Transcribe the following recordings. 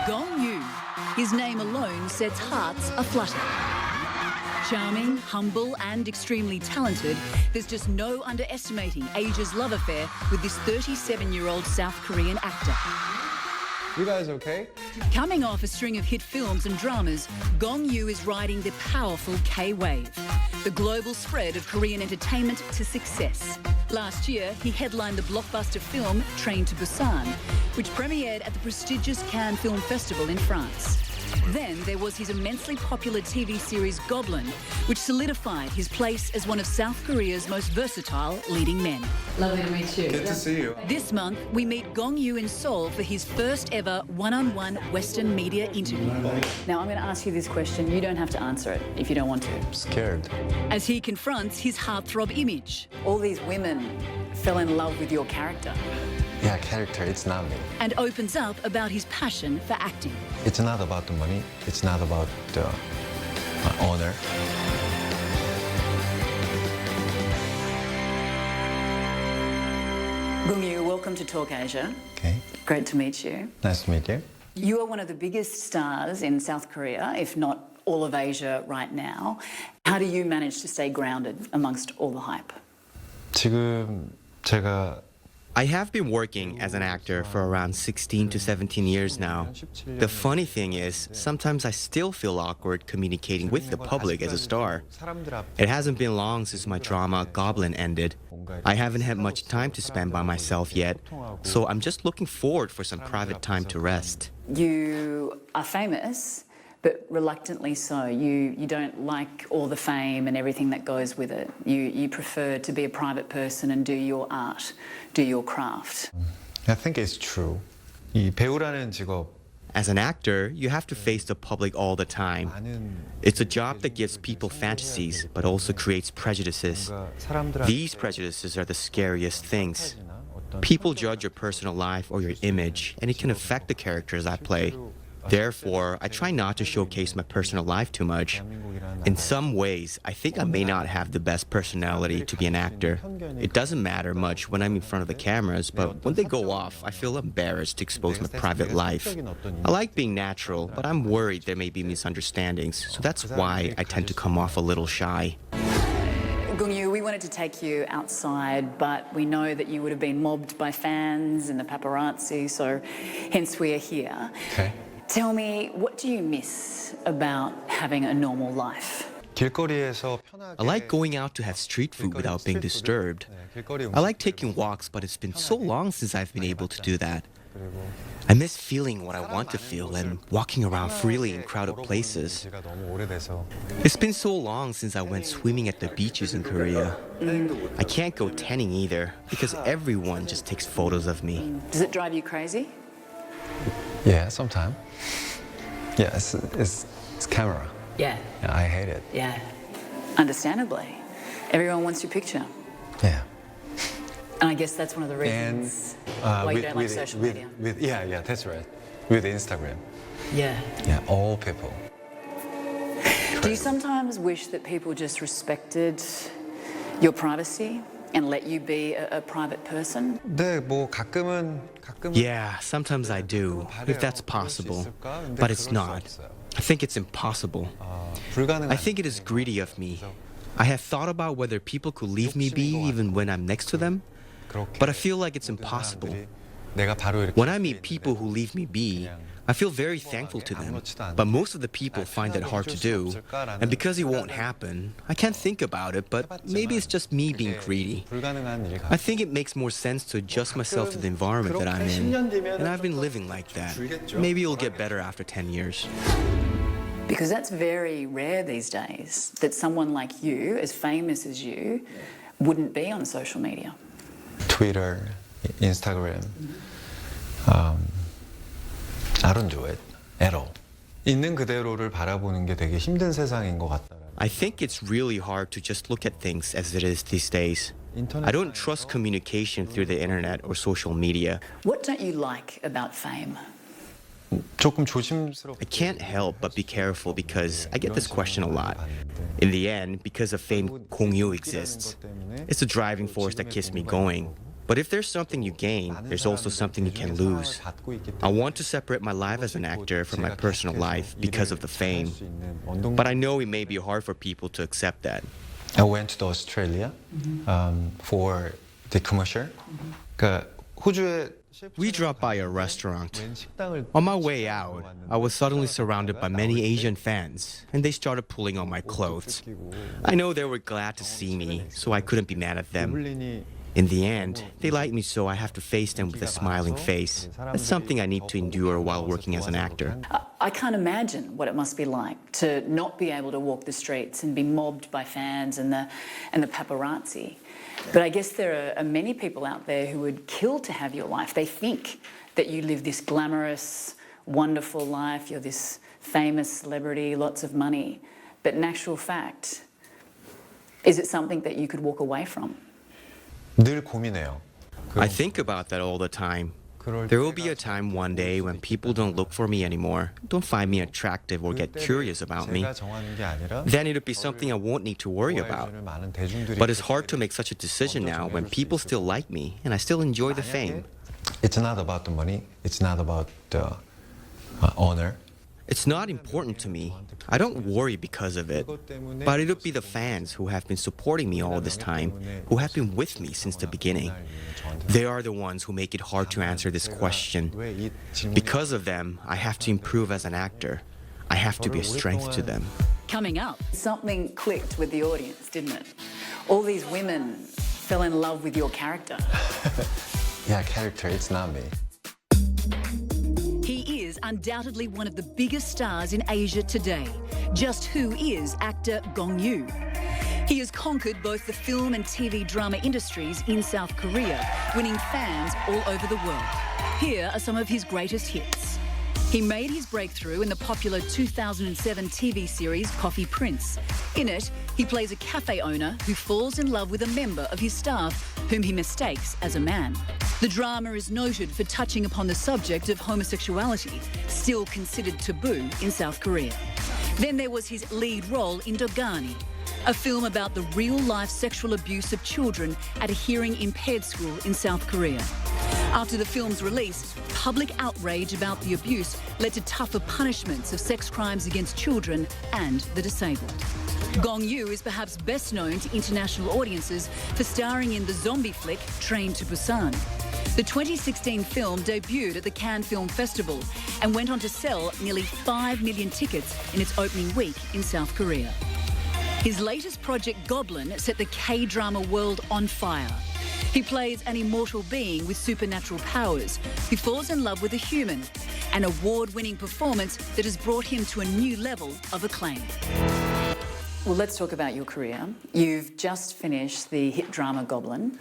Gong His name alone sets hearts aflutter. Charming, humble and extremely talented, there's just no underestimating Asia's love affair with this 37-year-old South Korean actor. You guys okay? Coming off a string of hit films and dramas, Gong Yoo is riding the powerful K-wave, the global spread of Korean entertainment to success. Last year, he headlined the blockbuster film Train to Busan, which premiered at the prestigious Cannes Film Festival in France. Then there was his immensely popular TV series Goblin, which solidified his place as one of South Korea's most versatile leading men. Lovely to meet you. Good to see you. This month, we meet Gong Yoo in Seoul for his first ever one-on-one Western media interview. Now, I'm going to ask you this question. You don't have to answer it if you don't want to. I'm scared. As he confronts his heartthrob image. All these women fell in love with your character. Yeah, character, it's not me. And opens up about his passion for acting. It's not about the money. It's not about the honor. Gong Yoo, welcome to Talk Asia. Okay. Great to meet you. Nice to meet you. You are one of the biggest stars in South Korea, if not all of Asia right now. How do you manage to stay grounded amongst all the hype? 지금 제가 I have been working as an actor for around 16 to 17 years now. The funny thing is, sometimes I still feel awkward communicating with the public as a star. It hasn't been long since my drama Goblin ended. I haven't had much time to spend by myself yet, so I'm just looking forward for some private time to rest. You are famous, but reluctantly so. You don't like all the fame and everything that goes with it. You prefer to be a private person and do your art, do your craft. I think it's true. 이 배우라는 직업 As an actor, you have to face the public all the time. It's a job that gives people fantasies, but also creates prejudices. These prejudices are the scariest things. People judge your personal life or your image, and it can affect the characters I play. Therefore, I try not to showcase my personal life too much. In some ways, I think I may not have the best personality to be an actor. It doesn't matter much when I'm in front of the cameras, but when they go off, I feel embarrassed to expose my private life. I like being natural, but I'm worried there may be misunderstandings, so that's why I tend to come off a little shy. Gong Yoo, we wanted to take you outside, but we know that you would have been mobbed by fans and the paparazzi, so hence we are here. Okay. Tell me, what do you miss about having a normal life? 길거리에서 I like going out to have street food without being disturbed. I like taking walks, but it's been so long since I've been able to do that. I miss feeling what I want to feel and walking around freely in crowded places. It's been so long since I went swimming at the beaches in Korea. I can't go tanning either because everyone just takes photos of me. Does it drive you crazy? Yeah, sometimes. Yeah, it's camera. Yeah. Yeah, I hate it. Yeah. Understandably. Everyone wants your picture. Yeah. And I guess that's one of the reasons why you don't like social media. Yeah, that's right. With Instagram. Yeah. Yeah, all people. Do you sometimes wish that people just respected your privacy and let you be a private person? 네, 뭐 가끔은 Yeah, sometimes I do, if that's possible. But it's not. I think it's impossible. I think it is greedy of me. I have thought about whether people could leave me be even when I'm next to them, but I feel like it's impossible. When I meet people who leave me be, I feel very thankful to them, but most of the people find that hard to do, and because it won't happen, I can't think about it, but maybe it's just me being greedy. I think it makes more sense to adjust myself to the environment that I'm in, and I've been living like that. Maybe it'll get better after 10 years. Because that's very rare these days, that someone like you, as famous as you, wouldn't be on social media. Twitter, Instagram. I don't do it at all. 있는 그대로를 바라보는 게 되게 힘든 세상인 것 같다. I think it's really hard to just look at things as it is these days. I don't trust communication through the internet or social media. What don't you like about fame? 조금 조심스럽게. I can't help but be careful because I get this question a lot. In the end, because of fame, 공유 exists. It's the driving force that keeps me going. But if there's something you gain, there's also something you can lose. I want to separate my life as an actor from my personal life because of the fame. But I know it may be hard for people to accept that. I went to Australia for the commercial. 그러니까 호주에 We dropped by a restaurant. On my way out, I was suddenly surrounded by many Asian fans, and they started pulling on my clothes. I know they were glad to see me, so I couldn't be mad at them. In the end, they like me, so I have to face them with a smiling face. That's something I need to endure while working as an actor. I can't imagine what it must be like to not be able to walk the streets and be mobbed by fans and the paparazzi. But I guess there are many people out there who would kill to have your life. They think that you live this glamorous, wonderful life, you're this famous celebrity, lots of money. But in actual fact, is it something that you could walk away from? 늘 고민해요. I think about that all the time. There will be a time one day when people don't look for me anymore, don't find me attractive or get curious about me. Then it'll be something I won't need to worry about. But it's hard to make such a decision now when people still like me and I still enjoy the fame. It's not about the money. It's not about the honor. It's not important to me. I don't worry because of it. But it'll be the fans who have been supporting me all this time, who have been with me since the beginning. They are the ones who make it hard to answer this question. Because of them, I have to improve as an actor. I have to be a strength to them. Coming up, something clicked with the audience, didn't it? All these women fell in love with your character. Yeah, character, it's not me. He is undoubtedly one of the biggest stars in Asia today. Just who is actor Gong-yu? He has conquered both the film and TV drama industries in South Korea, winning fans all over the world. Here are some of his greatest hits. He made his breakthrough in the popular 2007 TV series Coffee Prince. In it, he plays a cafe owner who falls in love with a member of his staff whom he mistakes as a man. The drama is noted for touching upon the subject of homosexuality, still considered taboo in South Korea. Then there was his lead role in Dogani, a film about the real-life sexual abuse of children at a hearing-impaired school in South Korea. After the film's release, public outrage about the abuse led to tougher punishments of sex crimes against children and the disabled. Gong-yu is perhaps best known to international audiences for starring in the zombie flick Train to Busan. The 2016 film debuted at the Cannes Film Festival and went on to sell nearly 5 million tickets in its opening week in South Korea. His latest project, Goblin, set the K-drama world on fire. He plays an immortal being with supernatural powers who falls in love with a human, an award-winning performance that has brought him to a new level of acclaim. Well, let's talk about your career. You've just finished the hit drama Goblin.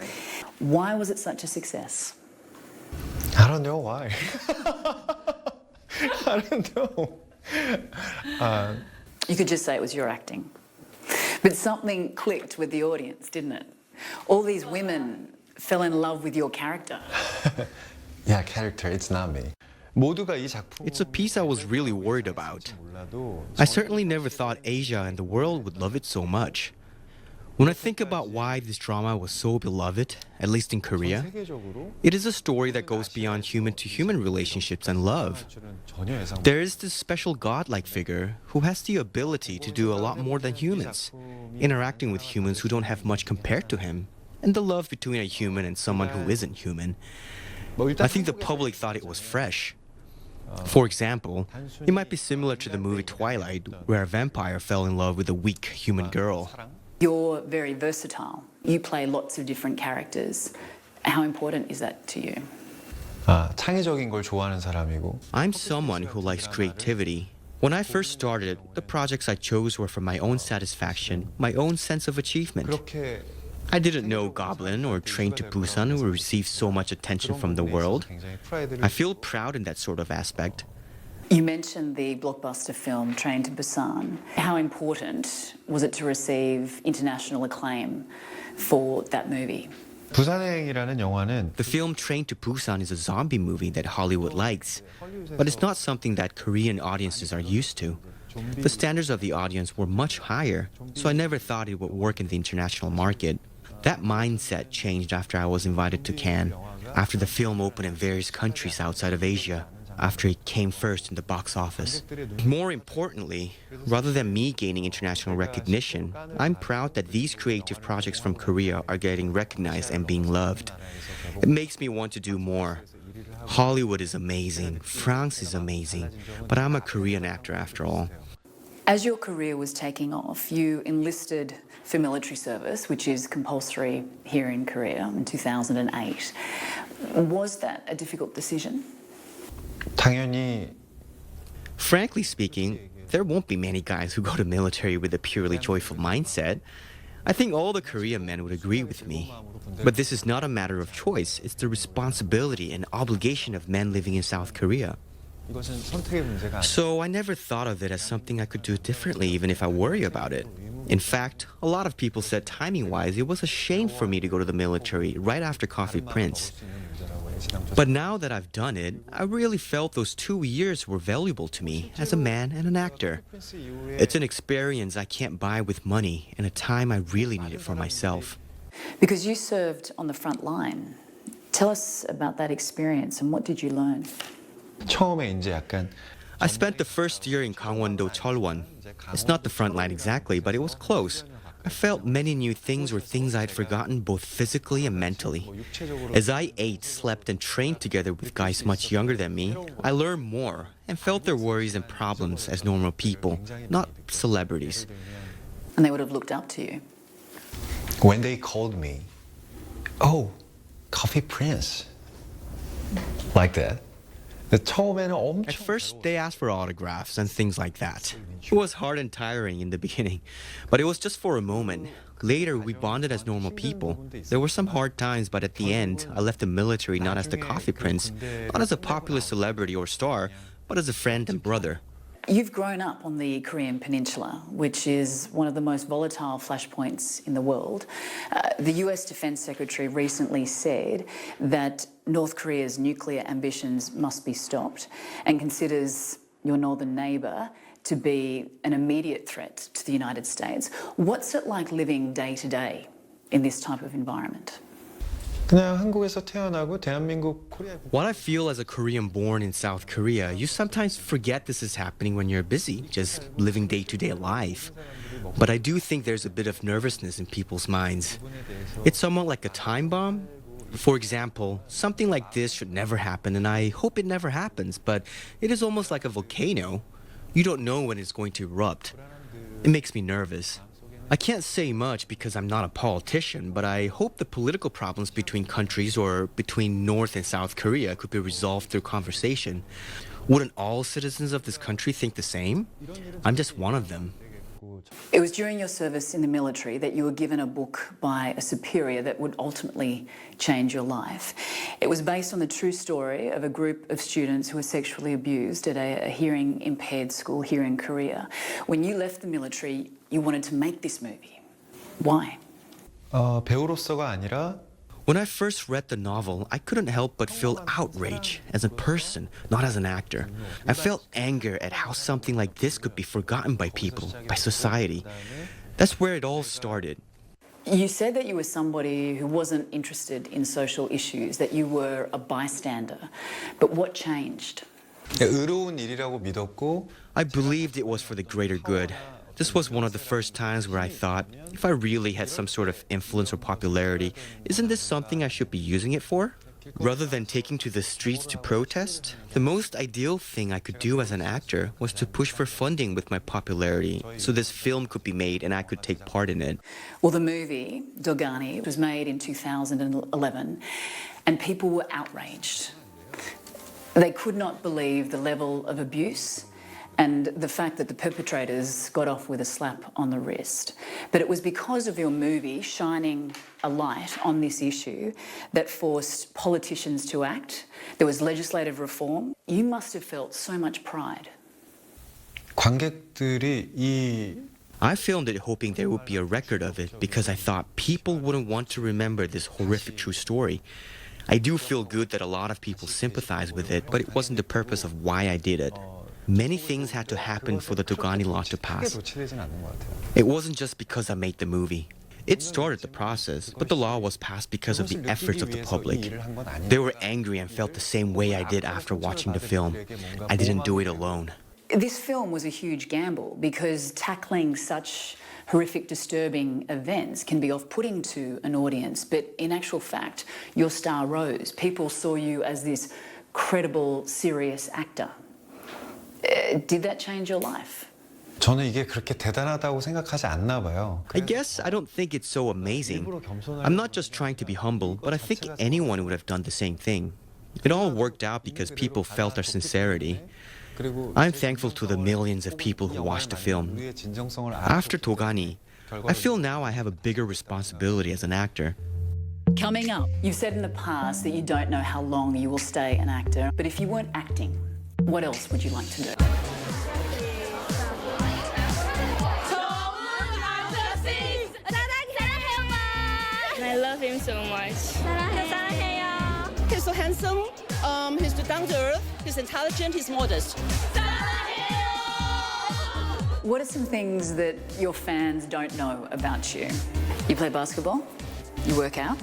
Why was it such a success? I don't know why. I don't know. You could just say it was your acting. But something clicked with the audience, didn't it? All these women fell in love with your character. Yeah, character, it's not me. It's a piece I was really worried about. I certainly never thought Asia and the world would love it so much. When I think about why this drama was so beloved, at least in Korea, it is a story that goes beyond human-to-human relationships and love. There is this special godlike figure who has the ability to do a lot more than humans, interacting with humans who don't have much compared to him, and the love between a human and someone who isn't human. I think the public thought it was fresh. For example, it might be similar to the movie Twilight, where a vampire fell in love with a weak human girl. You're very versatile. You play lots of different characters. How important is that to you? 창의적인 걸 좋아하는 사람이고. I'm someone who likes creativity. When I first started, the projects I chose were for my own satisfaction, my own sense of achievement. I didn't know Goblin or Train to Busan would receive so much attention from the world. I feel proud in that sort of aspect. You mentioned the blockbuster film Train to Busan. How important was it to receive international acclaim for that movie? 부산행이라는 영화는 The film Train to Busan is a zombie movie that Hollywood likes, but it's not something that Korean audiences are used to. The standards of the audience were much higher, so I never thought it would work in the international market. That mindset changed after I was invited to Cannes, after the film opened in various countries outside of Asia, after it came first in the box office. More importantly, rather than me gaining international recognition, I'm proud that these creative projects from Korea are getting recognized and being loved. It makes me want to do more. Hollywood is amazing, France is amazing, but I'm a Korean actor after all. As your career was taking off, you enlisted for military service, which is compulsory here in Korea in 2008. Was that a difficult decision? 당연히 Frankly speaking, there won't be many guys who go to military with a purely joyful mindset. I think all the Korean men would agree with me. But this is not a matter of choice. It's the responsibility and obligation of men living in South Korea. 이것은 선택의 문제가 So I never thought of it as something I could do differently, even if I worry about it. In fact, a lot of people said timing-wise, it was a shame for me to go to the military right after Coffee Prince. But now that I've done it, I really felt those 2 years were valuable to me as a man and an actor. It's an experience I can't buy with money and a time I really needed for myself. Because you served on the front line. Tell us about that experience and what did you learn? 처음에 이제 약간 I spent the first year in Gangwon-do Cheolwon. It's not the front line exactly, but it was close. I felt many new things or things I'd forgotten both physically and mentally. As I ate, slept, and trained together with guys much younger than me, I learned more and felt their worries and problems as normal people, not celebrities. And they would have looked up to you. when they called me, oh, Coffee Prince, like that. 처음에는 엄청 At first, they asked for autographs and things like that. It was hard and tiring in the beginning, but it was just for a moment. Later, we bonded as normal people. There were some hard times, but at the end, I left the military not as the Coffee Prince, not as a popular celebrity or star, but as a friend and brother. You've grown up on the Korean Peninsula, which is one of the most volatile flashpoints in the world. The US Defense Secretary recently said that North Korea's nuclear ambitions must be stopped and considers your northern neighbour to be an immediate threat to the United States. What's it like living day to day in this type of environment? 그냥 한국에서 태어나고 대한민국 코리아 What I feel as a Korean born in South Korea, you sometimes forget this is happening when you're busy, just living day-to-day life. But I do think there's a bit of nervousness in people's minds. It's somewhat like a time bomb. For example, something like this should never happen, and I hope it never happens, but it is almost like a volcano. You don't know when it's going to erupt. It makes me nervous. I can't say much because I'm not a politician, but I hope the political problems between countries or between North and South Korea could be resolved through conversation. Wouldn't all citizens of this country think the same? I'm just one of them. It was during your service in the military that you were given a book by a superior that would ultimately change your life. It was based on the true story of a group of students who were sexually abused at a hearing impaired school here in Korea. When you left the military, you wanted to make this movie. Why? 배우로서가 아니라 When I first read the novel, I couldn't help but feel outrage as a person, not as an actor. I felt anger at how something like this could be forgotten by people, by society. That's where it all started. You said that you were somebody who wasn't interested in social issues, that you were a bystander. But what changed? 의로운 일이라고 믿었고 I believed it was for the greater good. This was one of the first times where I thought, if I really had some sort of influence or popularity, isn't this something I should be using it for? Rather than taking to the streets to protest, the most ideal thing I could do as an actor was to push for funding with my popularity so this film could be made and I could take part in it. Well, the movie, Dogani, was made in 2011 and people were outraged. They could not believe the level of abuse and the fact that the perpetrators got off with a slap on the wrist. But it was because of your movie shining a light on this issue that forced politicians to act. There was legislative reform. You must have felt so much pride. 관객들이 I filmed it hoping there would be a record of it because I thought people wouldn't want to remember this horrific true story. I do feel good that a lot of people sympathize with it, but it wasn't the purpose of why I did it. Many things had to happen for the Dogani law to pass. It wasn't just because I made the movie. It started the process, but the law was passed because of the efforts of the public. They were angry and felt the same way I did after watching the film. I didn't do it alone. This film was a huge gamble because tackling such horrific, disturbing events can be off-putting to an audience. But in actual fact, your star rose. People saw you as this credible, serious actor. Did that change your life? 저는 이게 그렇게 대단하다고 생각하지 않나 봐요. I guess I don't think it's so amazing. I'm not just trying to be humble, but I think anyone would have done the same thing. It all worked out because people felt our sincerity. I'm thankful to the millions of people who watched the film. After Togani, I feel now I have a bigger responsibility as an actor. Coming up, you've said in the past that you don't know how long you will stay an actor, but if you weren't acting, what else would you like to do? I love him so much. He's so handsome, he's down to earth, he's intelligent, he's modest. What are some things that your fans don't know about you? You play basketball? You work out?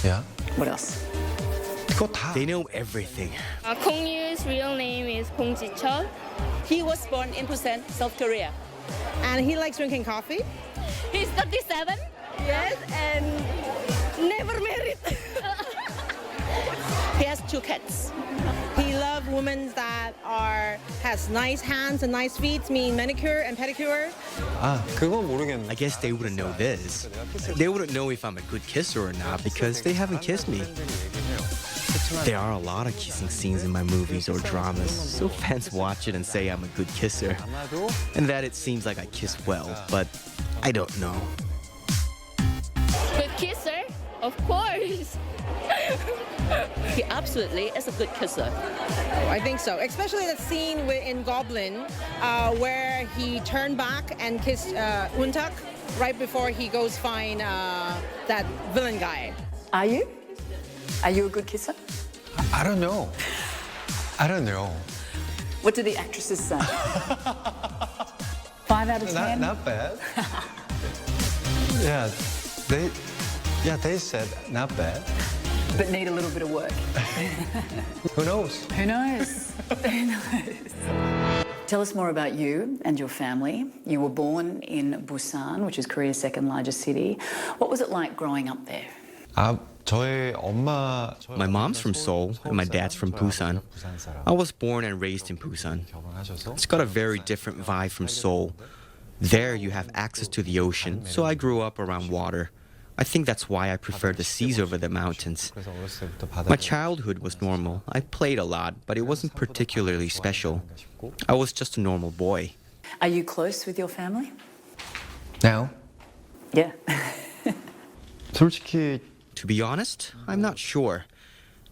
Yeah. What else? 그거 다. They know everything. Kongyu's real name is Kong Ji-chul. He was born in Busan, South Korea. And he likes drinking coffee. He's 37. Yes, and never married. He has 2 cats. He loves women that has nice hands and nice feet, mean manicure and pedicure. 아, 그건 모르겠네. I guess they wouldn't know this. They wouldn't know if I'm a good kisser or not because they haven't kissed me. There are a lot of kissing scenes in my movies or dramas, so fans watch it and say I'm a good kisser. And that it seems like I kiss well, but I don't know. Good kisser? Of course. He absolutely is a good kisser. I think so, especially that scene in Goblin where he turned back and kissed Untak right before he goes find that villain guy. Are you? Are you a good kisser? I don't know. I don't know. What do the actresses say? 5 out of 10? Not bad. They said not bad. But need a little bit of work. Who knows? Who knows? Who knows? Tell us more about you and your family. You were born in Busan, which is Korea's second largest city. What was it like growing up there? 저의 엄마. My mom's from Seoul and my dad's from Busan. I was born and raised in Busan. It's got a very different vibe from Seoul. There you have access to the ocean, so I grew up around water. I think that's why I prefer the seas over the mountains. My childhood was normal. I played a lot, but it wasn't particularly special. I was just a normal boy. Are you close with your family? Now? Yeah. 솔직히 To be honest, I'm not sure.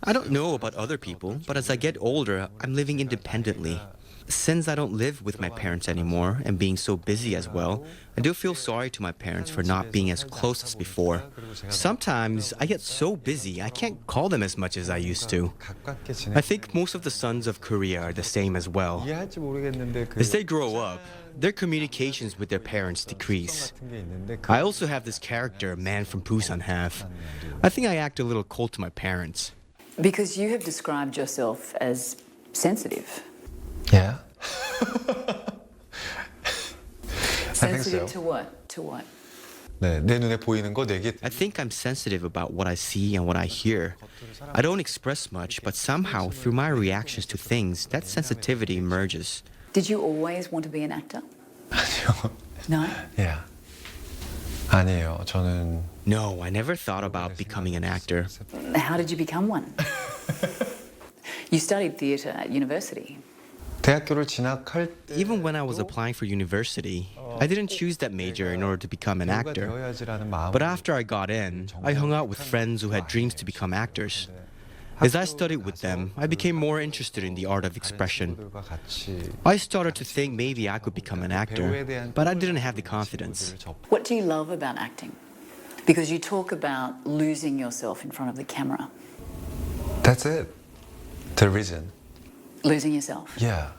I don't know about other people, but as I get older, I'm living independently. Since I don't live with my parents anymore and being so busy as well, I do feel sorry to my parents for not being as close as before. Sometimes I get so busy I can't call them as much as I used to. I think most of the sons of Korea are the same as well. 이해할지 모르겠는데 As they grow up, their communications with their parents decrease. I also have this character, man from Busan have. I think I act a little cold to my parents. Because you have described yourself as sensitive. Yeah. Sensitive so. to what? To what? 네, 내 눈에 보이는 거 네 개. I think I'm sensitive about what I see and what I hear. I don't express much, but somehow through my reactions to things, that sensitivity emerges. Did you always want to be an actor? 아니요. No? Yeah. 아니에요. 저는 No, I never thought about becoming an actor. How did you become one? You studied theatre at university. 대학교를 진학할 때 Even when I was applying for university, I didn't choose that major in order to become an actor. 되어야지라는 마음. But after I got in, I hung out with friends who had dreams to become actors. As I studied with them, I became more interested in the art of expression. I started to think maybe I could become an actor, but I didn't have the confidence. What do you love about acting? Because you talk about losing yourself in front of the camera. That's it. The reason. Losing yourself. Yeah.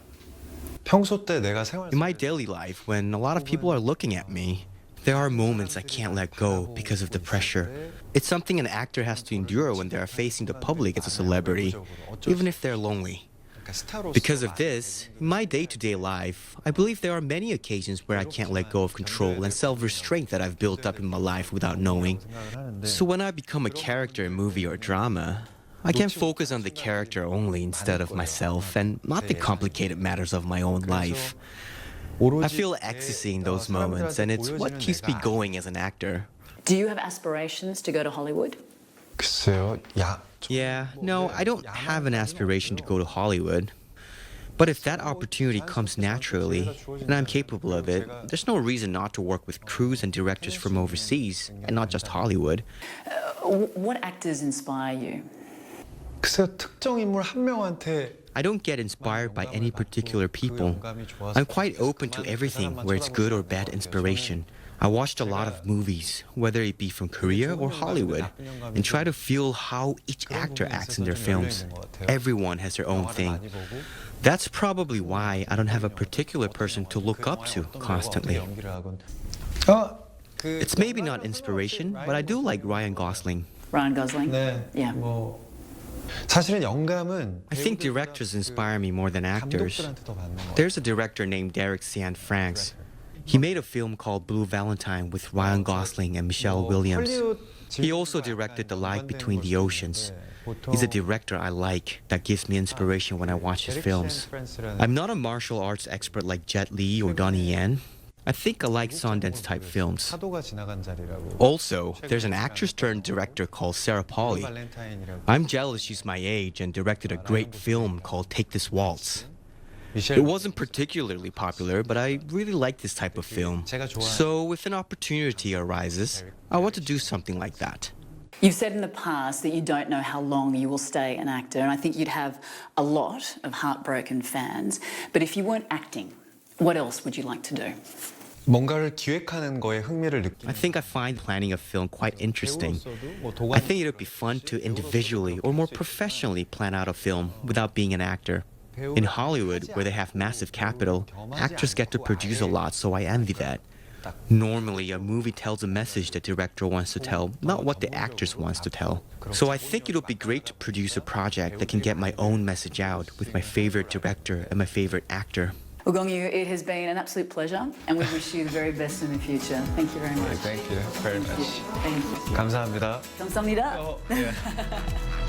평소 때 내가 생활 In my daily life, when a lot of people are looking at me, There are moments I can't let go because of the pressure. It's something an actor has to endure when they are facing the public as a celebrity, even if they're lonely. Because of this, in my day-to-day life, I believe there are many occasions where I can't let go of control and self-restraint that I've built up in my life without knowing. So when I become a character in movie or drama, I can focus on the character only instead of myself and not the complicated matters of my own life. I feel ecstasy in those moments, and it's what keeps me going as an actor. Do you have aspirations to go to Hollywood? 글쎄요, Yeah, no, I don't have an aspiration to go to Hollywood. But if that opportunity comes naturally, and I'm capable of it, there's no reason not to work with crews and directors from overseas, and not just Hollywood. What actors inspire you? 글쎄요, 특정 인물 한 명한테 I don't get inspired by any particular people. I'm quite open to everything where it's good or bad inspiration. I watched a lot of movies, whether it be from Korea or Hollywood, and try to feel how each actor acts in their films. Everyone has their own thing. That's probably why I don't have a particular person to look up to constantly. It's maybe not inspiration, but I do like Ryan Gosling. Ryan Gosling? 네, Yeah. 사실은 영감은 I think directors inspire me more than actors. 감독들한테 더 받는 것 같아요. There's a director named Derek Cian Franks. He made a film called Blue Valentine with Ryan Gosling and Michelle Williams. He also directed The Light Between the Oceans. He's a director I like that gives me inspiration when I watch his films. I'm not a martial arts expert like Jet Li or Donnie Yen. I think I like Sundance-type films. 파도가 지나간 자리라고. Also, there's an actress-turned-director called Sarah Polley. I'm jealous she's my age and directed a great film called Take This Waltz. It wasn't particularly popular, but I really like this type of film. So if an opportunity arises, I want to do something like that. You've said in the past that you don't know how long you will stay an actor, and I think you'd have a lot of heartbroken fans. But if you weren't acting, what else would you like to do? 뭔가를 기획하는 거에 흥미를 느끼는. I think I find planning a film quite interesting. I think it would be fun to individually or more professionally plan out a film without being an actor. In Hollywood, where they have massive capital, actors get to produce a lot, so I envy that. Normally, a movie tells a message the director wants to tell, not what the actress wants to tell. So I think it would be great to produce a project that can get my own message out with my favorite director and my favorite actor. Well, Gongyu, it has been an absolute pleasure, and we wish you the very best in the future. Thank you very much. Thank you very much. Thank you. 감사합니다. 감사합니다.